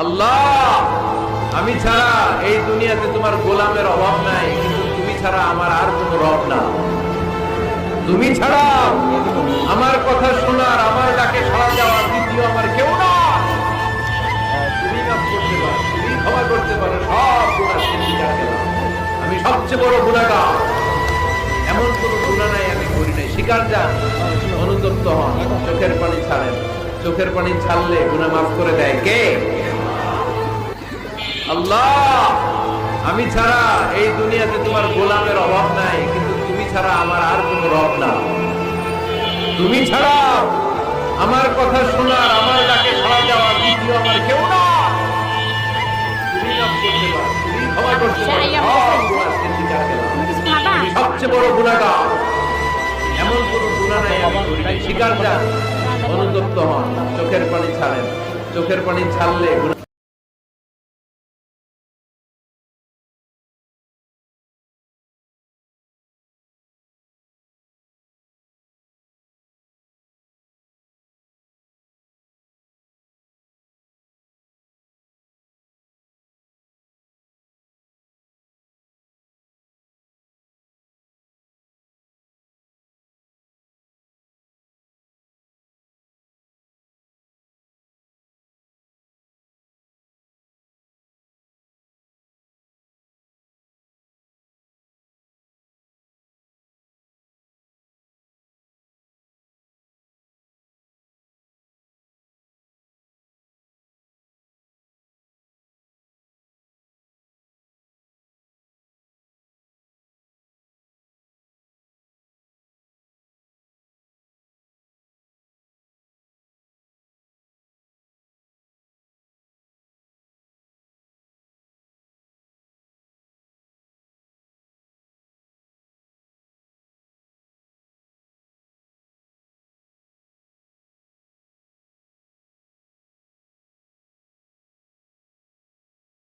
আল্লাহ, আমি ছাড়া এই দুনিয়াতে তোমার গোলামের অভাব নাই, কিন্তু তুমি ছাড়া আমার আর কোনো রব না। তুমি ছাড়া আমার কথা শোনার, আমার ডাকে সাড়া দেওয়ার দ্বিতীয় আমার কেউ না। তুমি মাফ করতে পারো, তুমি ক্ষমা করতে পারো সব গুনাহ স্বীকার করলাম। আমি সবচেয়ে বড় গুনাহগার, এমন কোনো গুনাহ নাই আমি করি নাই। স্বীকার যান, অনুতপ্ত হন, চোখের পানি ছাড়েন। চোখের পানি ছাড়লে গুনাহ মাফ করে দেয় কে? আল্লাহ, আমি ছাড়া এই দুনিয়াতে তোমার গোলামের অভাব নাই, কিন্তু তুমি ছাড়া আমার আর কোনো রব না। তুমি ছাড়া আমার কথা শোনার, আমার ডাকে সাড়া দেওয়ার দ্বিতীয় আমার কেউ না। তুমি মাফ করতে পারো, তুমি ক্ষমা করতে পারো সব গুনাহ স্বীকার করলাম। আমি সবচেয়ে বড় গুনাহগার, এমন কোনো গুনাহ নাই আমি করি নাই। স্বীকার যান, অনুতপ্ত হন, চোখের পানি ছাড়েন। চোখের পানি ছাড়লে